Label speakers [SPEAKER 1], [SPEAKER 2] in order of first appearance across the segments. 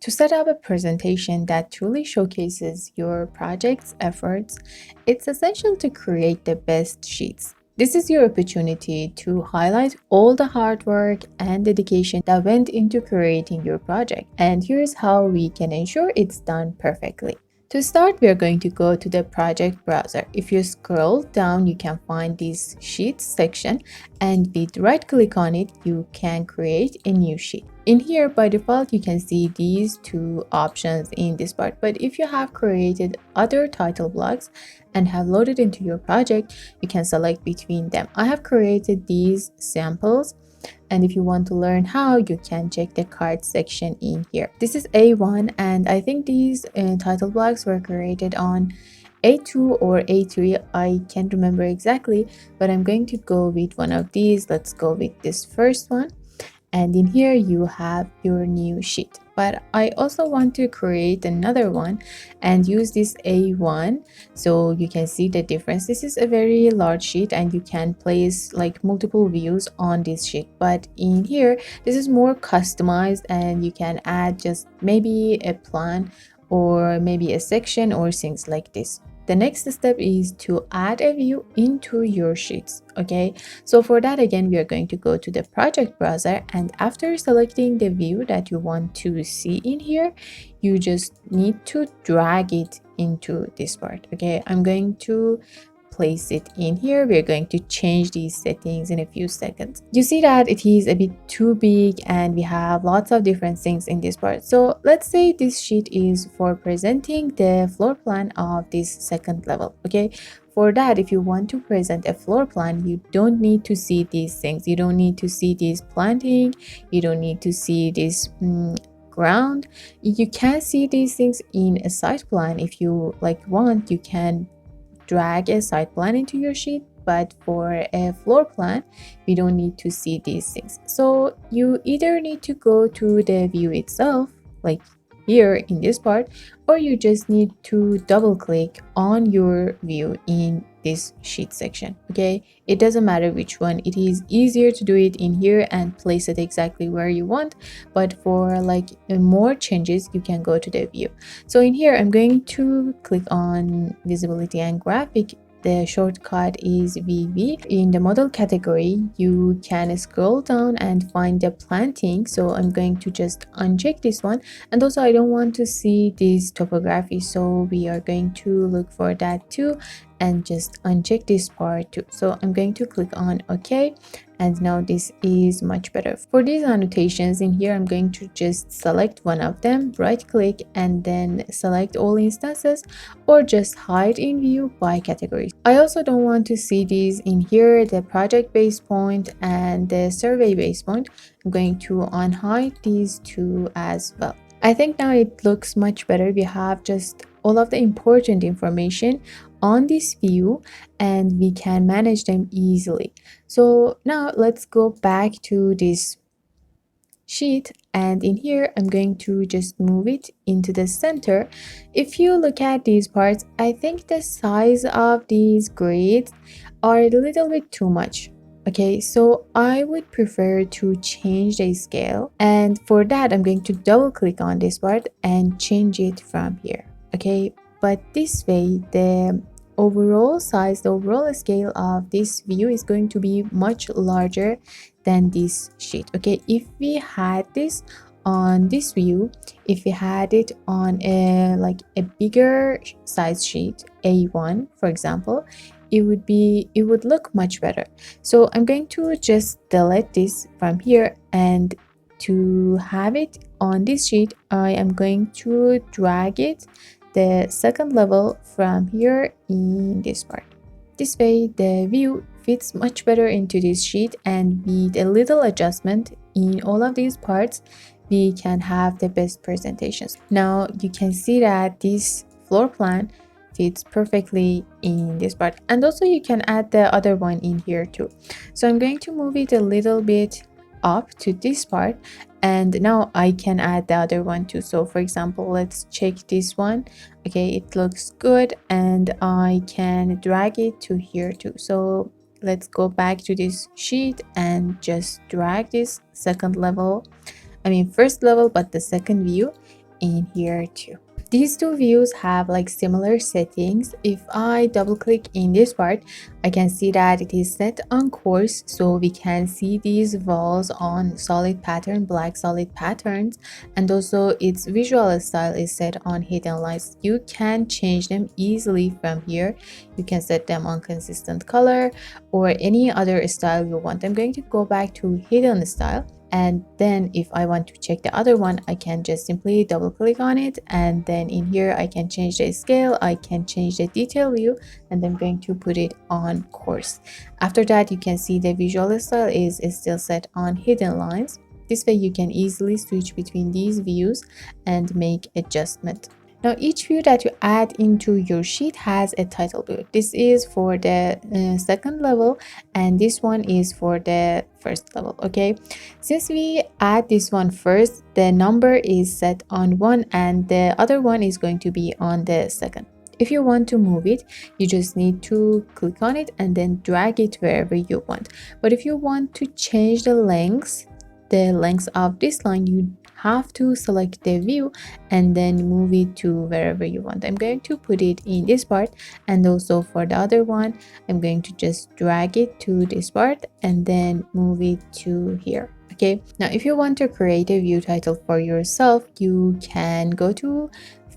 [SPEAKER 1] To set up a presentation that truly showcases your project's efforts, it's essential to create the best sheets. This is your opportunity to highlight all the hard work and dedication that went into creating your project. And here's how we can ensure it's done perfectly. To start, we are going to go to the project browser. If you scroll down, you can find this Sheets section, and with right click on it, you can create a new sheet. In here, by default, you can see these two options in this part, but if you have created other title blocks and have loaded into your project, you can select between them. I have created these samples, and if you want to learn how, you can check the card section in here. This is A1, and I think these title blocks were created on A2 or A3. I can't remember exactly, but I'm going to go with one of these. Let's go with this first one. And in here you have your new sheet, but I also want to create another one and use this A1 so you can see the difference. This is a very large sheet and you can place like multiple views on this sheet, but in here this is more customized and you can add just maybe a plan or maybe a section or things like this. The next step is to add a view into your sheets. Okay, so for that, again, we are going to go to the project browser, and after selecting the view that you want to see in here, you just need to drag it into this part. Okay, I'm going to place it in here. We're going to change these settings in a few seconds. You see that it is a bit too big and we have lots of different things in this part. So let's say this sheet is for presenting the floor plan of this second level. Okay, for that, if you want to present a floor plan, you don't need to see these things. You don't need to see this planting. You don't need to see this ground. You can see these things in a site plan. If you want, you can drag a site plan into your sheet, but for a floor plan we don't need to see these things. So you either need to go to the view itself, like here in this part, or you just need to double click on your view in this sheet section. Okay, it doesn't matter which one. It is easier to do it in here and place it exactly where you want, but for like more changes you can go to the view. So in here I'm going to click on visibility and graphic. The shortcut is VV. In the model category, you can scroll down and find the planting. So I'm going to just uncheck this one. And also I don't want to see this topography. So we are going to look for that too and just uncheck this part too. So I'm going to click on OK. And now this is much better. For these annotations in here, I'm going to just select one of them, right click, and then select all instances, or just hide in view by categories. I also don't want to see these in here, the project base point and the survey base point. I'm going to unhide these two as well. I think now it looks much better. We have just all of the important information on this view and we can manage them easily. So now let's go back to this sheet, and in here I'm going to just move it into the center. If you look at these parts, I think the size of these grids are a little bit too much. Okay, so I would prefer to change the scale, and for that I'm going to double click on this part and change it from here. Okay, but this way the overall size, the overall scale of this view is going to be much larger than this sheet. Okay, if we had this on this view, if we had it on a bigger size sheet, A1 for example, it would look much better. So I'm going to just delete this from here, and to have it on this sheet I am going to drag it the second level from here in this part. This way the view fits much better into this sheet, and with a little adjustment in all of these parts we can have the best presentations. Now you can see that this floor plan fits perfectly in this part, and also you can add the other one in here too. So I'm going to move it a little bit up to this part, and now I can add the other one too. So for example, let's check this one. Okay, it looks good, and I can drag it to here too. So let's go back to this sheet and just drag this second level, I mean first level, but the second view in here too. These two views have like similar settings. If I double click in this part, I can see that it is set on course, so we can see these walls on solid pattern, black solid patterns, and also its visual style is set on hidden lines. You can change them easily from here. You can set them on consistent color or any other style you want. I'm going to go back to hidden style, and then if I want to check the other one, I can just simply double click on it, and then in here I can change the scale, I can change the detail view, and I'm going to put it on course. After that, you can see the visual style is still set on hidden lines. This way you can easily switch between these views and make adjustment. Now each view that you add into your sheet has a title view. This is for the second level, and this one is for the first level. Okay, since we add this one first, the number is set on 1 and the other one is going to be on the second. If you want to move it, you just need to click on it and then drag it wherever you want. But if you want to change the length of this line, you have to select the view and then move it to wherever you want. I'm going to put it in this part, and also for the other one, I'm going to just drag it to this part and then move it to here. Okay, now if you want to create a view title for yourself, you can go to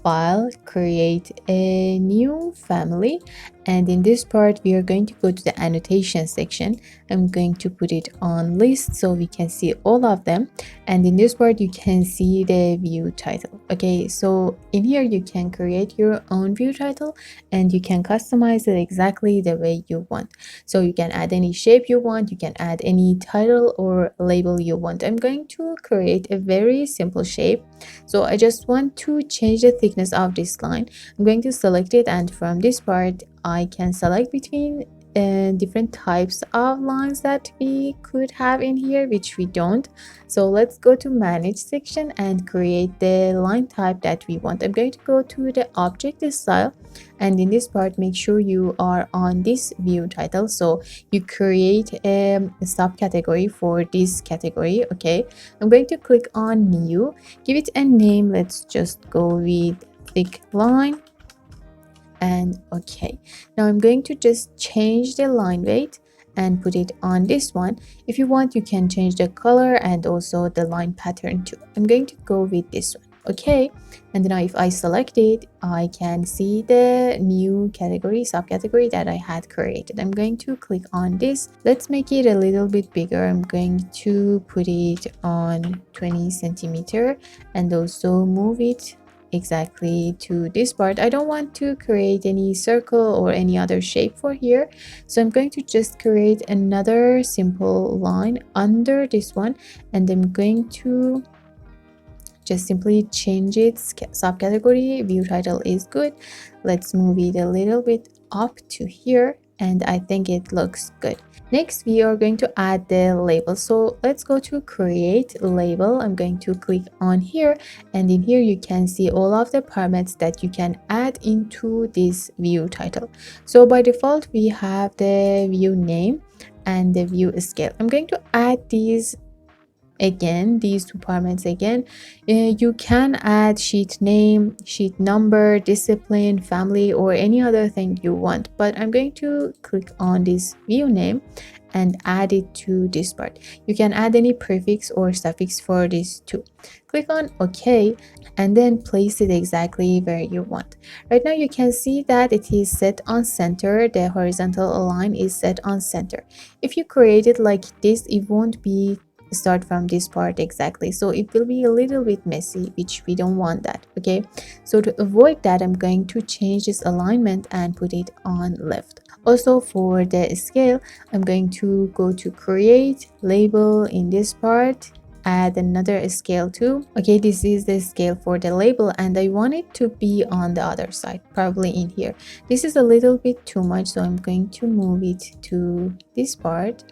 [SPEAKER 1] File, create a new family, and in this part we are going to go to the annotation section. I'm going to put it on list so we can see all of them, and in this part you can see the view title. Okay, so in here you can create your own view title and you can customize it exactly the way you want. So you can add any shape you want, you can add any title or label you want. I'm going to create a very simple shape. So I just want to change the thickness of this line. I'm going to select it, and from this part I can select between different types of lines that we could have in here, which we don't. So let's go to manage section and create the line type that we want. I'm going to go to the object style, and in this part make sure you are on this view title, so you create a subcategory for this category. Okay, I'm going to click on new, give it a name. Let's just go with thick line. And okay, now I'm going to just change the line weight and put it on this one. If you want, you can change the color and also the line pattern too. I'm going to go with this one. Okay, and now if I select it, I can see the new category, subcategory that I had created. I'm going to click on this. Let's make it a little bit bigger. I'm going to put it on 20 centimeter and also move it exactly to this part. I don't want to create any circle or any other shape for here, so I'm going to just create another simple line under this one, and I'm going to just simply change its subcategory. View title is good. Let's move it a little bit up to here, and I think it looks good. Next, we are going to add the label. So let's go to create label. I'm going to click on here, and in here you can see all of the parameters that you can add into this view title. So by default, we have the view name and the view scale. I'm going to add these again, these two parameters again. You can add sheet name, sheet number, discipline, family, or any other thing you want, but I'm going to click on this view name and add it to this part. You can add any prefix or suffix for this too. Click on OK and then place it exactly where you want. Right now you can see that it is set on center. The horizontal line is set on center. If you create it like this, it won't be start from this part exactly, so it will be a little bit messy, which we don't want that. Okay, so to avoid that, I'm going to change this alignment and put it on left. Also for the scale, I'm going to go to create label. In this part, add another scale too. Okay, this is the scale for the label, and I want it to be on the other side, probably in here. This is a little bit too much, so I'm going to move it to this part.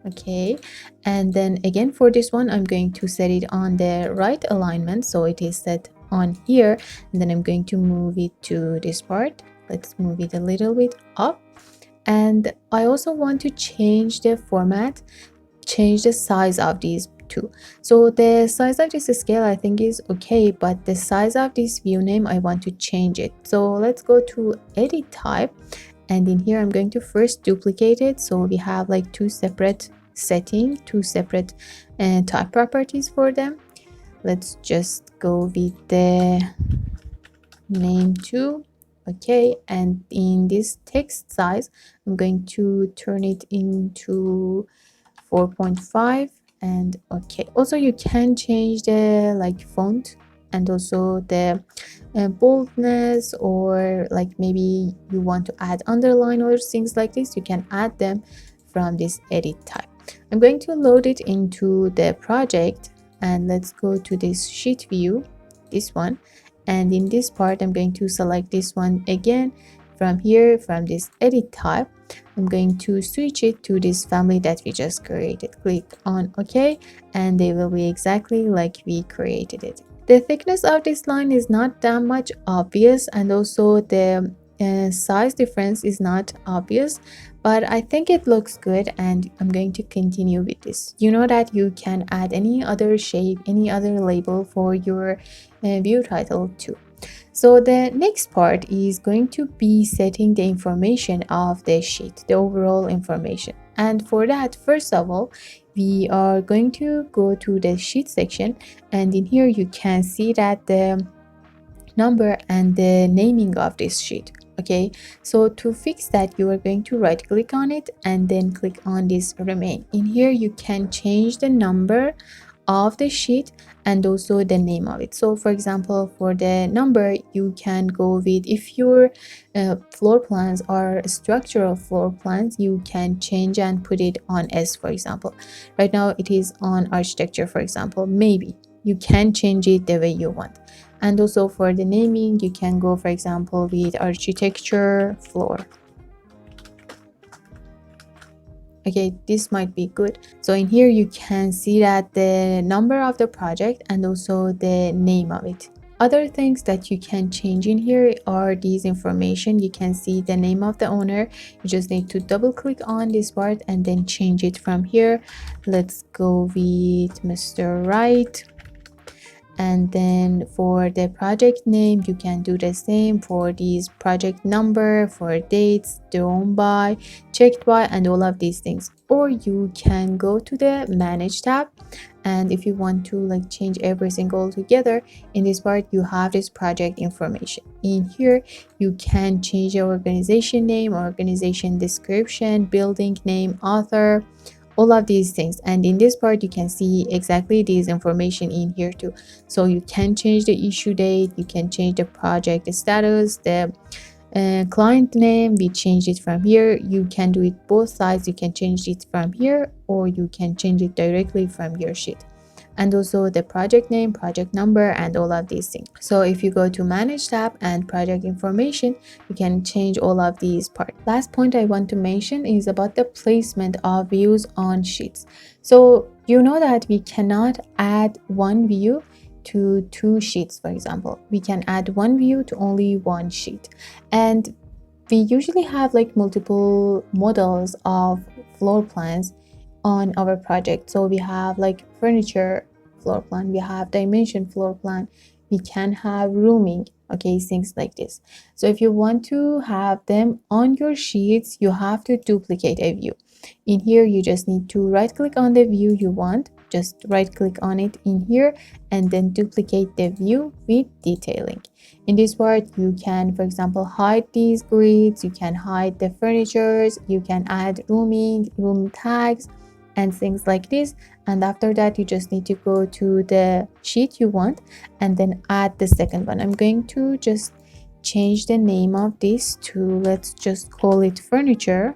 [SPEAKER 1] Okay, and then again for this one, I'm going to set it on the right alignment, so it is set on here, and then I'm going to move it to this part. Let's move it a little bit up, and I also want to change the format, change the size of these 2. So the size of this scale I think is okay, but the size of this view name I want to change it. So let's go to edit type, and in here I'm going to first duplicate it, so we have like two separate settings, two separate type properties for them. Let's just go with the name 2. Okay, and in this text size I'm going to turn it into 4.5. and okay, also you can change the like font and also the boldness, or like maybe you want to add underline or things like this, you can add them from this edit type. I'm going to load it into the project, and let's go to this sheet view, this one, and in this part I'm going to select this one again. From here, from this edit type, I'm going to switch it to this family that we just created. Click on OK, and they will be exactly like we created it. The thickness of this line is not that much obvious, and also the size difference is not obvious, but I think it looks good, and I'm going to continue with this. You know that you can add any other shape, any other label for your view title too. So the next part is going to be setting the information of the sheet, the overall information. And for that, first of all, we are going to go to the sheet section, and in here you can see that the number and the naming of this sheet. Okay, so to fix that, you are going to right click on it and then click on this remain. In here you can change the number of the sheet and also the name of it. So for example, for the number, you can go with, if your floor plans are structural floor plans, you can change and put it on S, for example. Right now it is on architecture, for example. Maybe you can change it the way you want. And also for the naming, you can go, for example, with architecture floor. Okay, this might be good. So in here you can see that the number of the project and also the name of it. Other things that you can change in here are these information. You can see the name of the owner. You just need to double click on this part and then change it from here. Let's go with Mr. Wright. And then for the project name, you can do the same for these project number, for dates, done by, checked by, and all of these things. Or you can go to the manage tab, and if you want to like change everything all together, in this part you have this project information. In here you can change your organization name, organization description, building name, author, all of these things. And in this part you can see exactly these information in here too. So you can change the issue date, you can change the project status, the client name. We changed it from here. You can do it both sides. You can change it from here, or you can change it directly from your sheet. And also the project name, project number, and all of these things. So if you go to manage tab and project information, you can change all of these parts. Last point I want to mention is about the placement of views on sheets. So you know that we cannot add one view to two sheets. For example, we can add one view to only one sheet, and we usually have like multiple models of floor plans on our project. So we have like furniture floor plan, we have dimension floor plan, we can have rooming, okay, things like this. So if you want to have them on your sheets, you have to duplicate a view. In here you just need to right click on the view you want, just right click on it in here, and then duplicate the view with detailing. In this part you can, for example, hide these grids, you can hide the furnitures, you can add rooming, room tags, and things like this. And after that you just need to go to the sheet you want and then add the second one. I'm going to just change the name of this to, let's just call it furniture,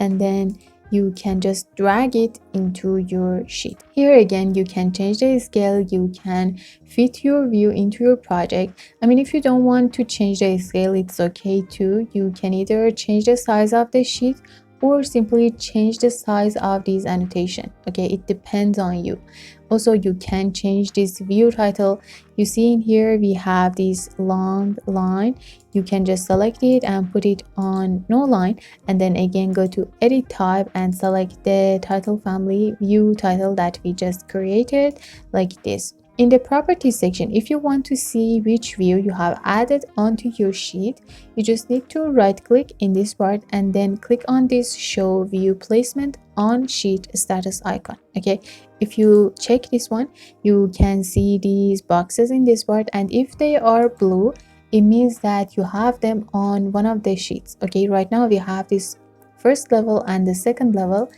[SPEAKER 1] and then you can just drag it into your sheet. Here again you can change the scale, you can fit your view into your project. I mean, if you don't want to change the scale, it's okay too. You can either change the size of the sheet, or simply change the size of these annotation. Okay, it depends on you. Also, you can change this view title. You see in here we have this long line. You can just select it and put it on no line, and then again go to edit type and select the title family view title that we just created, like this. In the properties section, if you want to see which view you have added onto your sheet, you just need to right click in this part and then click on this show view placement on sheet status icon. Okay, if you check this one, you can see these boxes in this part, and if they are blue, it means that you have them on one of the sheets. Okay, right now we have this first level and the second level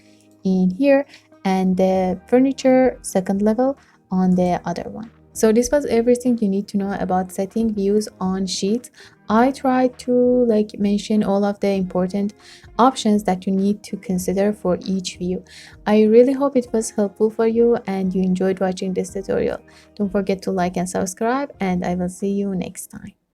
[SPEAKER 1] in here, and the furniture second level on the other one. So this was everything you need to know about setting views on sheets. I tried to mention all of the important options that you need to consider for each view. I really hope it was helpful for you and you enjoyed watching this tutorial. Don't forget to like and subscribe, and I will see you next time.